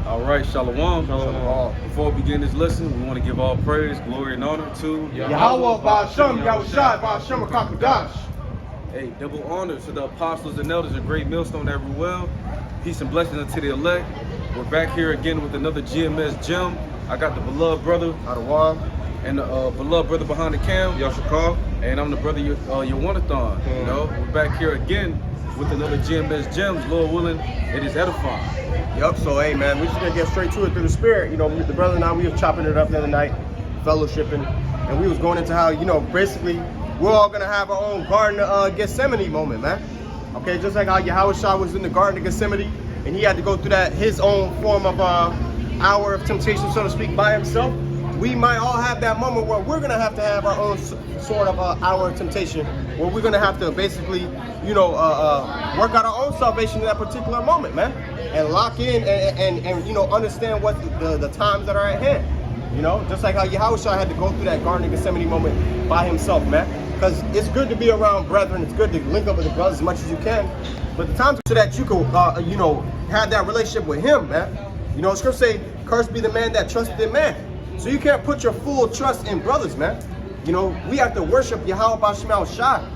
All right, Shalom. Shalom. Before we begin this lesson, we want to give all praise, glory, and honor to Yahweh Ba'Shem, Yahushai, Ba'Shem HaKadosh. Hey, double honor to the apostles and elders and great millstone every well. Peace and blessings unto the elect. We're back here again with another GMS gem. I got the beloved brother, Adawan. and the beloved brother behind the cam, Yashakal, and I'm the brother Yawanathon. You know, we're back here again with another GMS gems. Lord willing, it is edifying. Yup, so hey man, we're just gonna get straight to it through the spirit. You know, the brother and I, we was chopping it up the other night, fellowshipping, and we was going into how, you know, basically we're all gonna have our own Garden of Gethsemane moment, man. Okay, just like how Yahushua was in the Garden of Gethsemane and he had to go through that his own form of hour of temptation, so to speak, by himself. We might all have that moment where we're gonna have to have our own sort of hour of temptation, where we're gonna have to basically, you know, work out our own salvation in that particular moment, man, and lock in and you know, understand what the times that are at hand. You know, just like how Yahushua had to go through that Garden of Gethsemane moment by himself, man. Because it's good to be around brethren, it's good to link up with the brothers as much as you can, but the times so that you can, you know, have that relationship with him, man. You know, Scripture say, "Cursed be the man that trusted in man." So you can't put your full trust in brothers, man. You know, we have to worship Yahweh Ba'Shem Shai.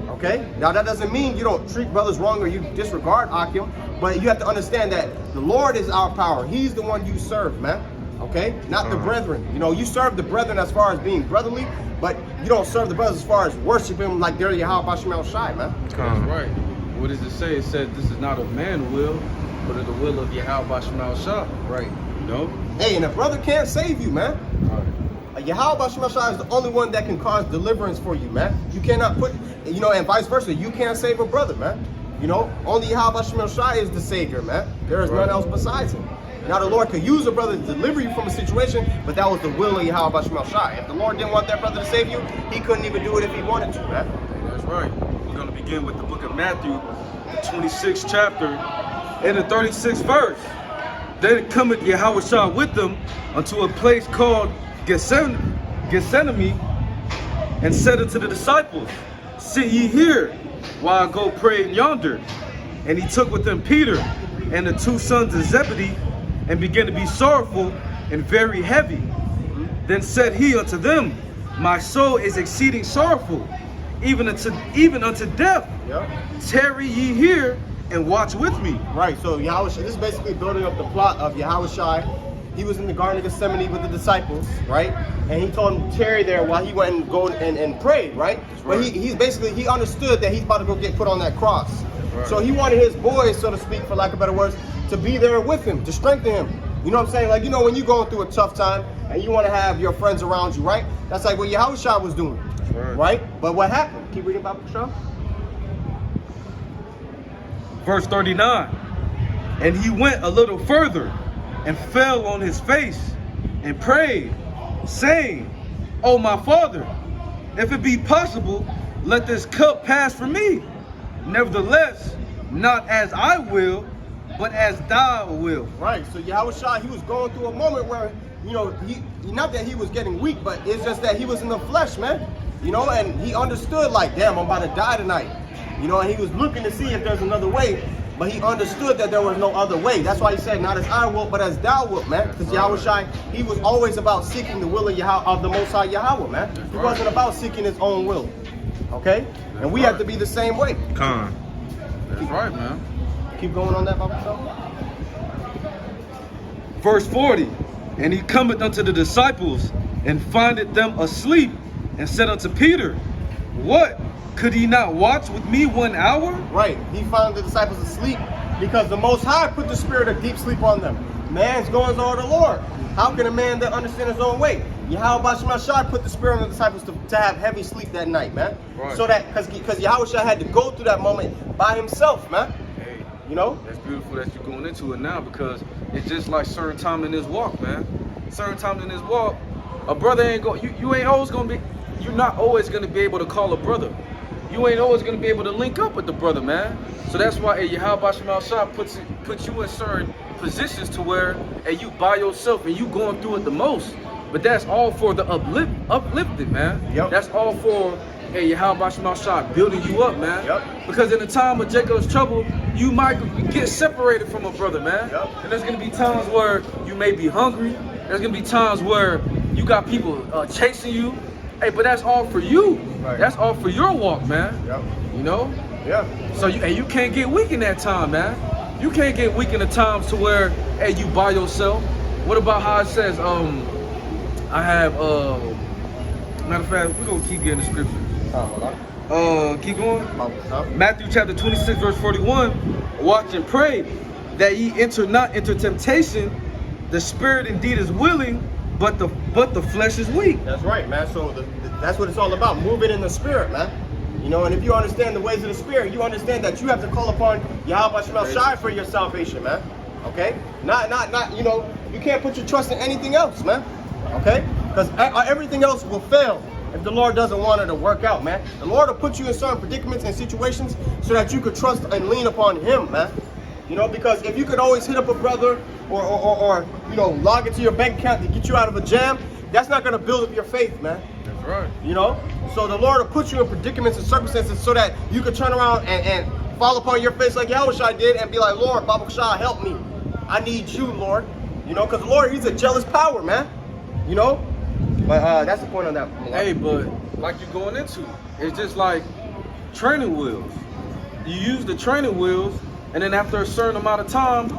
Okay? Now that doesn't mean you don't treat brothers wrong or you disregard Akim, but you have to understand that the Lord is our power. He's the one you serve, man. Okay? Not the brethren. You know, you serve the brethren as far as being brotherly, but you don't serve the brothers as far as worshiping them like they're Yahweh Ba'Shem Shai, man. That's right. What does it say? It says this is not of man will, but of the will of Yahweh Ba'Shem Shai. Right. You know? Hey, and a brother can't save you, man. Yahweh Ba'Shem Shai is the only one that can cause deliverance for you, man. You cannot put, you know, and vice versa. You can't save a brother, man. You know, only Yahweh Ba'Shem Shai is the Savior, man. There is none else besides him. Now the Lord could use a brother to deliver you from a situation, but that was the will of Yahweh Ba'Shem Shai. If the Lord didn't want that brother to save you, he couldn't even do it if he wanted to, man. That's right. We're going to begin with the book of Matthew, the 26th chapter, and the 36th verse. Then cometh Yahushua with them unto a place called Gethsemane, and said unto the disciples, "Sit ye here, while I go pray yonder." And he took with him Peter and the two sons of Zebedee, and began to be sorrowful and very heavy. Then said he unto them, "My soul is exceeding sorrowful, even unto death. Yep. Tarry ye here and watch with me." Right, so Yahushua, this is basically building up the plot of Yahushua. He was in the Garden of Gethsemane with the disciples, right? And he told them to tarry there while he went and go and prayed, right? But he's basically, he understood that he's about to go get put on that cross. Right. So he wanted his boys, so to speak, for lack of better words, to be there with him, to strengthen him. You know what I'm saying? Like, you know, when you're going through a tough time and you want to have your friends around you, right? That's like what Yahushua was doing, right? But what happened? Keep reading about Patrol. Verse 39, and he went a little further and fell on his face and prayed, saying, "O my Father, if it be possible, let this cup pass from me. Nevertheless, not as I will, but as thou wilt." Right, so Yahushua, he was going through a moment where, you know, he not that he was getting weak, but it's just that he was in the flesh, man. You know, and he understood, like, damn, I'm about to die tonight. You know, and he was looking to see if there's another way, but he understood that there was no other way. That's why he said, "Not as I will, but as thou wilt," man. Because Yahushua, he was always about seeking the will of the Most High Yahweh, man. He wasn't about seeking his own will. Okay? And we have to be the same way. That's right, man. Keep going on that, Baba Show. Verse 40, and he cometh unto the disciples, and findeth them asleep, and said unto Peter, "What? Could he not watch with me 1 hour?" Right. He found the disciples asleep because the Most High put the spirit of deep sleep on them. Man's goings over the Lord. How can a man that understand his own way? Yahweh Ba'Shem Shai put the spirit on the disciples to have heavy sleep that night, man. Right. So that, because Yahushua had to go through that moment by himself, man. Hey, you know? That's beautiful that you're going into it now, because it's just like certain time in this walk, man. Certain time in this walk, a brother ain't going, you ain't always going to be, you're not always going to be able to call a brother. You ain't always going to be able to link up with the brother, man. So that's why Yahweh Ba'Shem Shai puts you in certain positions to where you by yourself and you going through it the most. But that's all for the uplifted, man. Yep. That's all for Yahweh Ba'Shem Shai building you up, man. Yep. Because in the time of Jacob's trouble, you might get separated from a brother, man. Yep. And there's gonna be times where you may be hungry. There's gonna be times where you got people chasing you. Hey, but that's all for you. Right. That's all for your walk, man. Yep. You know? Yeah. So you can't get weak in that time, man. You can't get weak in the times to where, hey, you by yourself. What about how it says, I have, matter of fact, we're gonna keep getting the scriptures. Keep going. Matthew chapter 26, verse 41. Watch and pray that ye enter not into temptation. The spirit indeed is willing, but the flesh is weak. That's right, man. So that's what it's all about, moving in the spirit, man. You know, and if you understand the ways of the spirit, you understand that you have to call upon Yahweh Shemel Shai for your salvation, man. Okay? Not, you know, you can't put your trust in anything else, man. Okay? Because everything else will fail if the Lord doesn't want it to work out, man. The Lord will put you in certain predicaments and situations so that you could trust and lean upon Him, man. You know, because if you could always hit up a brother or you know, log into your bank account to get you out of a jam, that's not going to build up your faith, man. That's right. You know? So the Lord will put you in predicaments and circumstances so that you can turn around and fall upon your face like Yahweh did and be like, Lord, Baruch Shah, help me. I need you, Lord. You know, because the Lord, He's a jealous power, man. You know? But that's the point on that. Hey, but like you're going into, it's just like training wheels. You use the training wheels, and then after a certain amount of time,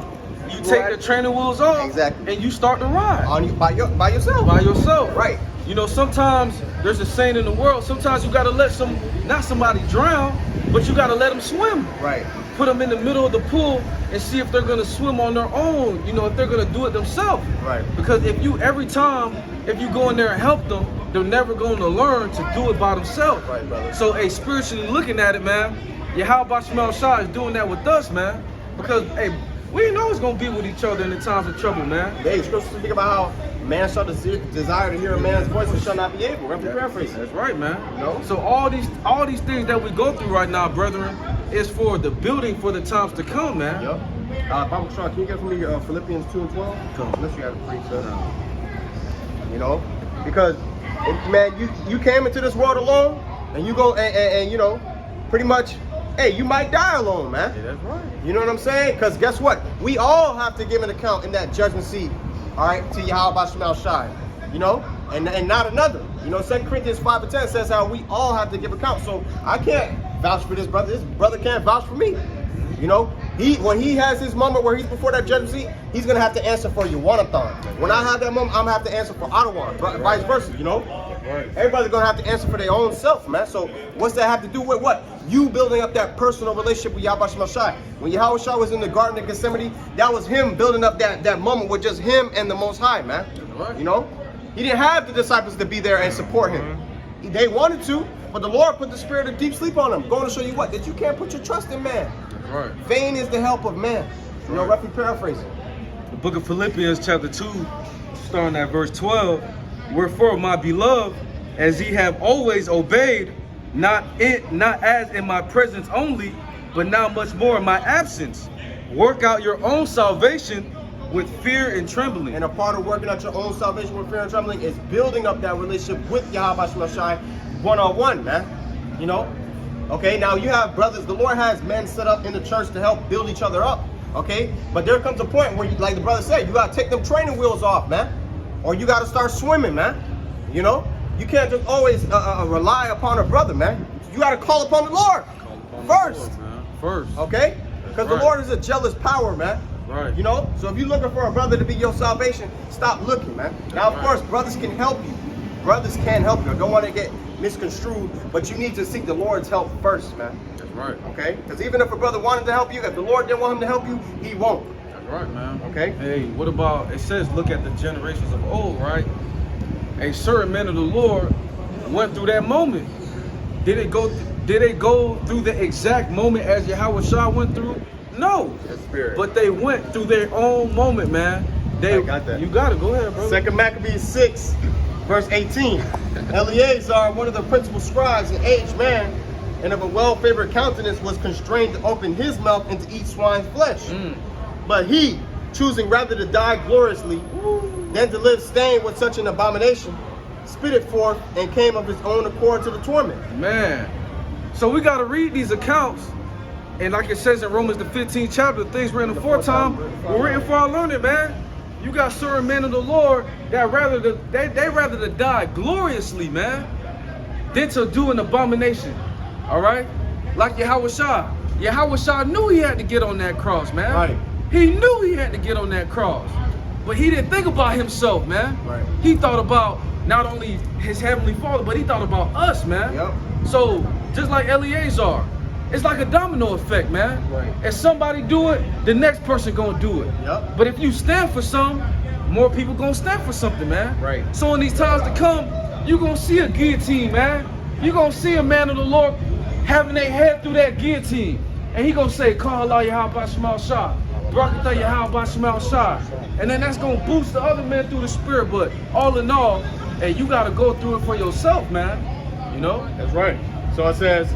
you take the training wheels off, exactly, and you start to ride. By yourself. By yourself. Right. You know, sometimes there's a saying in the world, sometimes you gotta let not somebody drown, but you gotta let them swim. Right. Put them in the middle of the pool and see if they're gonna swim on their own, you know, if they're gonna do it themselves. Right. Because if you go in there and help them, they're never gonna learn to do it by themselves. Right, brother. So, hey, spiritually looking at it, man, Yahweh Shemel Shai is doing that with us, man. Because, hey, we ain't always gonna be with each other in the times of trouble, man. Hey, scriptures speak about how man shall desire to hear a man's voice and shall not be able. Roughly paraphrasing. That's right, man. You know? So all these things that we go through right now, brethren, is for the building for the times to come, man. Yep. Bible Sean, can you get for me Philippians 2:12? Come. Unless you have a preacher. You know? Because, man, you came into this world alone, and you go and you know, pretty much, hey, you might die alone, man. Yeah, that's right. You know what I'm saying? Because guess what? We all have to give an account in that judgment seat, all right, to Yahweh Shemel Shai, you know, and not another. You know, 2 Corinthians 5:10 says how we all have to give account. So I can't vouch for this brother. This brother can't vouch for me. You know, when he has his moment where he's before that judgment seat, he's going to have to answer for Yuwanathon. When I have that moment, I'm going to have to answer for Ottawa, vice versa, you know? Right. Everybody's going to have to answer for their own self, man. So what's that have to do with what? You building up that personal relationship with Yahweh Shemel Shai. When Yahweh Shai was in the Garden of Gethsemane, that was him building up that moment with just him and the Most High, man. Right. You know? He didn't have the disciples to be there and support him. They wanted to, but the Lord put the spirit of deep sleep on them. Going to show you what? That you can't put your trust in man. Right. Vain is the help of man. You know, roughly paraphrasing. The book of Philippians chapter 2, starting at verse 12. Wherefore, my beloved, as ye have always obeyed, not as in my presence only, but now much more in my absence, work out your own salvation with fear and trembling. And a part of working out your own salvation with fear and trembling is building up that relationship with Yahweh Shemel Shai one-on-one, man. You know? Okay, now you have brothers, the Lord has men set up in the church to help build each other up. Okay? But there comes a point where, like the brother said, you got to take them training wheels off, man. Or you got to start swimming, man. You know? You can't just always rely upon a brother, man. You got to call upon the Lord first. First. Okay? Because the Lord is a jealous power, man. Right. You know? So if you're looking for a brother to be your salvation, stop looking, man. Now, of course, brothers can help you. Brothers can help you. I don't want to get misconstrued, but you need to seek the Lord's help first, man. That's right. Okay? Because even if a brother wanted to help you, if the Lord didn't want him to help you, he won't. That's right, man. Okay? Hey, what about, it says, look at the generations of old, right? A certain man of the Lord went through that moment. Did they go through the exact moment as Yahweh Shai went through? No. But they went through their own moment, man. I got that. You got it. Go ahead, bro. 2 Maccabees 6, verse 18. Eleazar, one of the principal scribes, an aged man, and of a well-favored countenance, was constrained to open his mouth and to eat swine's flesh. But he, choosing rather to die gloriously than to live stained with such an abomination, spit it forth and came of his own accord to the torment. Man. So we got to read these accounts And like it says in Romans the 15th chapter, things written aforetime were written for our learning, man. You got certain men of the Lord that they rather to die gloriously, man, than to do an abomination. All right? Like Yahushua. Yahushua knew he had to get on that cross, man. Right. He knew he had to get on that cross. But he didn't think about himself, man. Right. He thought about not only his heavenly Father, but he thought about us, man. Yep. So, just like Eleazar, it's like a domino effect, man. Right. If somebody do it, the next person gonna do it. Yep. But if you stand for something, more people gonna stand for something, man. Right. So in these times to come, you gonna see a guillotine, man. You gonna see a man of the Lord having their head through that guillotine. And he gonna say, Call Allah Yahweh Shemal Shah. Barakatah Yahweh Shemal Shah. And then that's gonna boost the other men through the spirit. But all in all, hey, you gotta go through it for yourself, man. You know? That's right. So it says,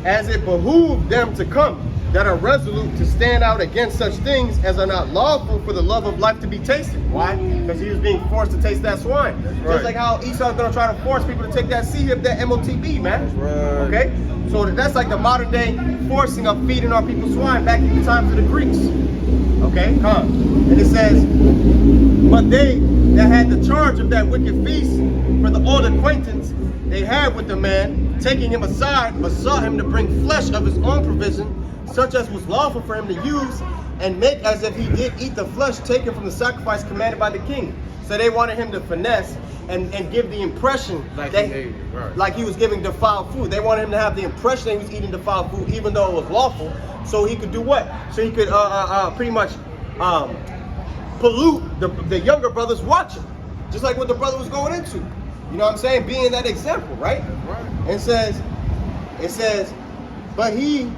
as it behooved them to come, that are resolute to stand out against such things as are not lawful for the love of life to be tasted. Why? Because he was being forced to taste that swine. Right. Just like how Esau's gonna try to force people to take that C-hip, that MOTB, man. Right. Okay? So that's like the modern day forcing of feeding our people swine back in the times of the Greeks. Okay, come. And it says, but they that had the charge of that wicked feast, for the old acquaintance they had with the man, taking him aside, besought him to bring flesh of his own provision, such as was lawful for him to use, and make as if he did eat the flesh taken from the sacrifice commanded by the king. So they wanted him to finesse and give the impression Like that he ate it, right. like he was giving defiled food. They wanted him to have the impression that he was eating defiled food, even though it was lawful. So he could do what? So he could pretty much pollute the younger brothers watching, just like what the brother was going into. You know what I'm saying? Being that example, right? Right. It says, but he,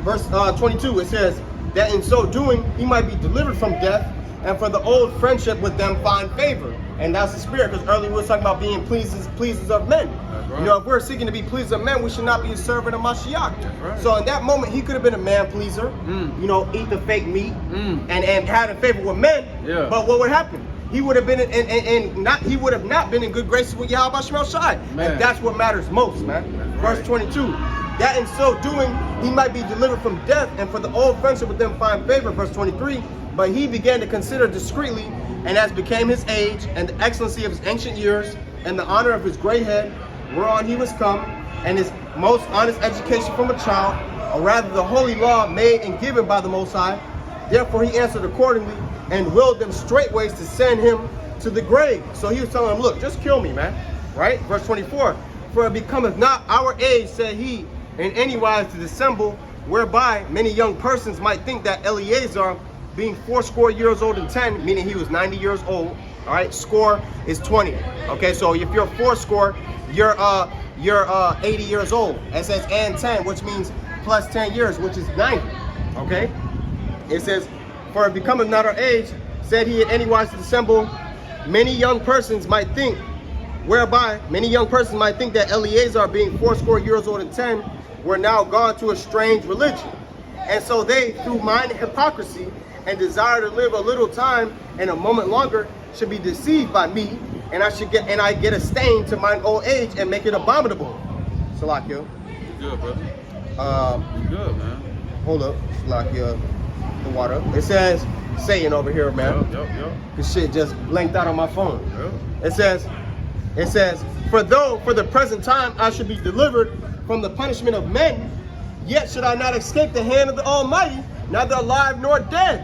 verse 22, it says that in so doing he might be delivered from death, and for the old friendship with them find favor. And that's the spirit, because earlier we were talking about being pleasers of men. Right. You know, if we're seeking to be pleasers of men, we should not be a servant of Mashiach. Right. So in that moment, he could have been a man pleaser, you know, eat the fake meat, and had a favor with men. Yeah. But what would happen? He would have been he would have not been in good graces with Yahweh Shemal Shai. And that's what matters most, man. Right. Verse 22. That in so doing he might be delivered from death, and for the old friendship with them find favor. Verse 23. But he began to consider discreetly, and as became his age, and the excellency of his ancient years, and the honor of his gray head, whereon he was come, and his most honest education from a child, or rather the holy law made and given by the Most High. Therefore he answered accordingly, and willed them straightways to send him to the grave. So he was telling them, look, just kill me, man. Right? Verse 24. For it becometh not our age, said he, in any wise to dissemble, whereby many young persons might think that Eleazar, being 80 years old and 10, meaning he was 90 years old, all right, score is 20. Okay, so if you're 80, you're 80 years old. It says and 10, which means plus 10 years, which is 90. Okay? It says, for it becometh not our age, said he in any wise to dissemble, many young persons might think, whereby many young persons might think that Eleazar, being 80 years old and 10, were now gone to a strange religion. And so they, through mine hypocrisy, and desire to live a little time and a moment longer, should be deceived by me, and I get a stain to mine old age and make it abominable. Salakia. You good, brother. You good, man. Hold up, Salakia, the water. It says, saying over here, man. Yep. This shit just blanked out on my phone. Yep. It says, for though for the present time I should be delivered from the punishment of men, yet should I not escape the hand of the Almighty, neither alive nor dead.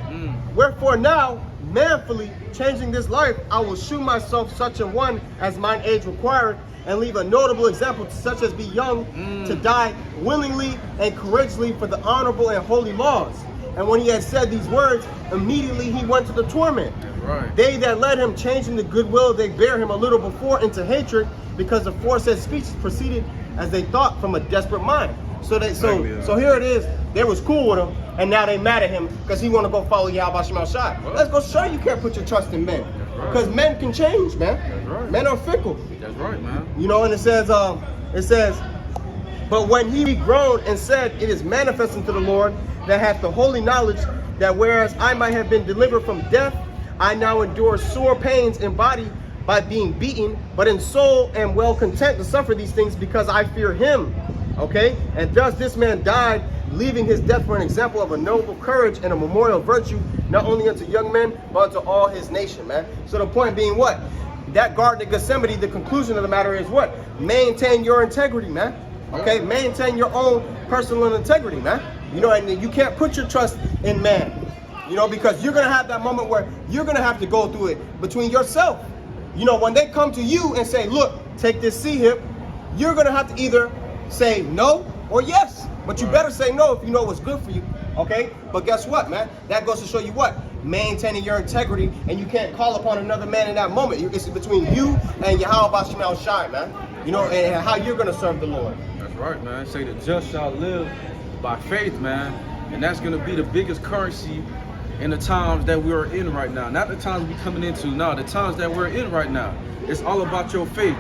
Wherefore now, manfully changing this life, I will shew myself such a one as mine age requireth, and leave a notable example to such as be young, to die willingly and courageously for the honorable and holy laws. And when he had said these words, immediately he went to the torment. Right. They that led him, changing the goodwill they bare him a little before into hatred, because the aforesaid speeches proceeded, as they thought, from a desperate mind. So here it is. They was cool with him, and now they mad at him because he want to go follow Yahweh Shemal Shai. Let's go show you can't put your trust in men, because men can change, man. That's right. Men are fickle. That's right, man. You know, and it says, but when he groaned and said, it is manifest unto the Lord that hath the holy knowledge, that whereas I might have been delivered from death, I now endure sore pains in body by being beaten, but in soul am well content to suffer these things, because I fear him. Okay? And thus this man died, leaving his death for an example of a noble courage and a memorial virtue, not only unto young men, but unto all his nation, man. So the point being what? That Garden of Gethsemane, the conclusion of the matter is what? Maintain your integrity, man. Okay? Maintain your own personal integrity, man. You know, and you can't put your trust in man. You know, because you're going to have that moment where you're going to have to go through it between yourself. You know, when they come to you and say, look, take this C-hip, you're going to have to either say no or yes. But you better say no if you know what's good for you. Okay? But guess what, man? That goes to show you what? Maintaining your integrity, and you can't call upon another man in that moment. It's between you and Yahweh Shemel Shai, man. You know, and how you're going to serve the Lord. That's right, man. Say the just shall live by faith, man. And that's going to be the biggest currency in the times that we're in right now. Not the times we're coming into, no, the times that we're in right now. It's all about your faith.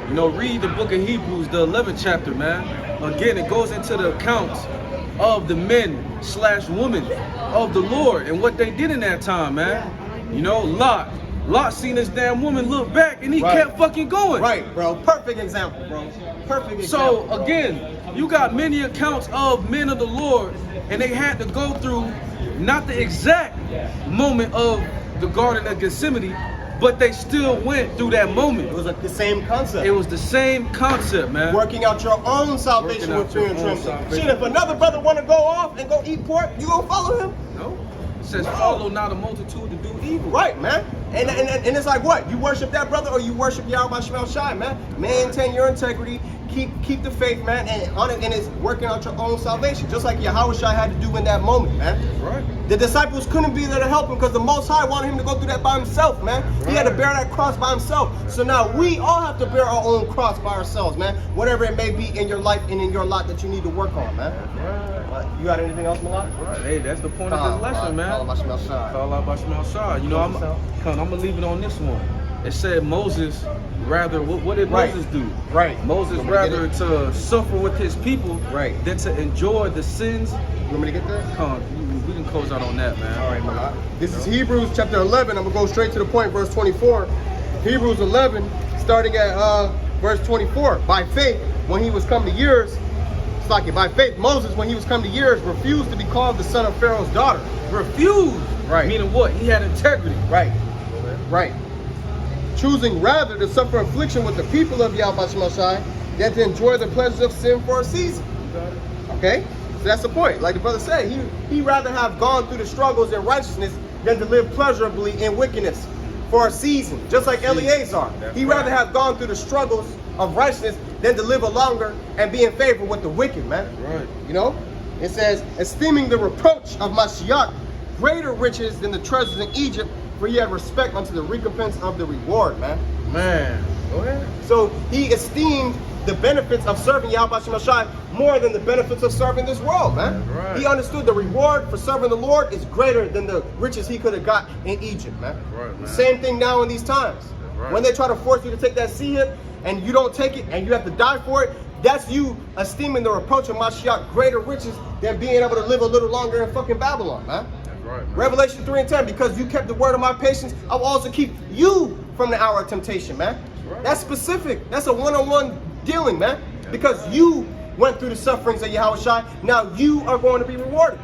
You know, read the book of Hebrews, the 11th chapter, man. Again, it goes into the accounts of the men/women of the Lord and what they did in that time, man. You know, Lot seen this damn woman look back and he kept fucking going. Right, bro. Perfect example, bro. Perfect example. So, bro. again, you got many accounts of men of the Lord, and they had to go through not the exact moment of the Garden of Gethsemane, but they still went through that moment. It was like the same concept. It was the same concept, man. Working out your own salvation with fear and trembling. Shit, if another brother want to go off and go eat pork, you gonna follow him? No. It says follow not a multitude to do evil. Right, man. And it's like what? You worship that brother or you worship Yahweh Shemel Shai, man. Maintain your integrity. Keep the faith, man, and it's working out your own salvation, just like Yahweh Shai had to do in that moment, man. That's right. The disciples couldn't be there to help him because the Most High wanted him to go through that by himself, man. He had to bear that cross by himself. So now we all have to bear our own cross by ourselves, man. Whatever it may be in your life and in your lot that you need to work on, man. You got anything else, Malak? Right. Hey, that's the point of this lesson, man. Call out Shemel Shai. Call out Shemel Shai. You know, I'm gonna leave it on this one. It said Moses rather, what did Moses do? Right. Moses rather to suffer with his people than to enjoy the sins. You want me to get that? Come on, we can close out on that, man. All right, Malak. This is Hebrews chapter 11. I'm going to go straight to the point, verse 24. Hebrews 11, starting at verse 24. By faith, when he was come to years, by faith, Moses, when he was come to years, refused to be called the son of Pharaoh's daughter. Refused? Right. Meaning what? He had integrity. Right. Right. Choosing rather to suffer affliction with the people of Yahweh Shemel Shai than to enjoy the pleasures of sin for a season. Okay? So that's the point. Like the brother said, he rather have gone through the struggles in righteousness than to live pleasurably in wickedness for a season. Just like Eleazar. He rather have gone through the struggles of righteousness than to live a longer and be in favor with the wicked, man. Right. You know? It says, esteeming the reproach of Mashiach greater riches than the treasures in Egypt, for he had respect unto the recompense of the reward, man. Man, go ahead. So he esteemed the benefits of serving Yahweh Shemel Shai more than the benefits of serving this world, man. Right. He understood the reward for serving the Lord is greater than the riches he could have got in Egypt, man. Right, man. The same thing now in these times. Right. When they try to force you to take that C-hip and you don't take it and you have to die for it, that's you esteeming the reproach of Mashiach greater riches than being able to live a little longer in fucking Babylon, man. Right, man. Revelation 3:10, because you kept the word of my patience, I will also keep you from the hour of temptation, man. Right. That's specific. That's a one-on-one dealing, man. Because you went through the sufferings of Yahweh Shai, now you are going to be rewarded.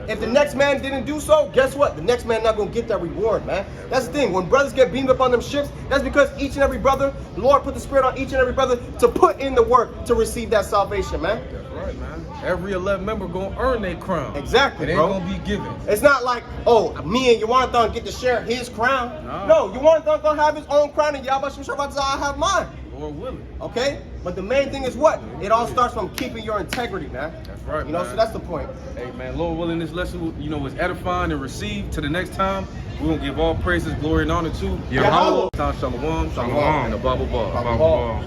If the next man didn't do so, guess what? The next man not going to get that reward, man. That's the thing. When brothers get beamed up on them ships, that's because each and every brother, the Lord put the Spirit on each and every brother to put in the work to receive that salvation, man. That's right, man. Every 11 member going to earn their crown. Exactly, it ain't bro. going to be given. It's not like, oh, me and Yawanathan get to share his crown. No, Yawanathan going to have his own crown and Yahweh Shabbat I have mine. Lord willing. Okay? But the main thing is what? It all starts from keeping your integrity, man. That's right, You know, man. so that's the point. Hey, man, Lord willing, this lesson, you know, was edifying and received. To the next time, we're going to give all praises, glory, and honor to Yahweh. Shalom, Shalom. and the Bible Bar. Bible Ball.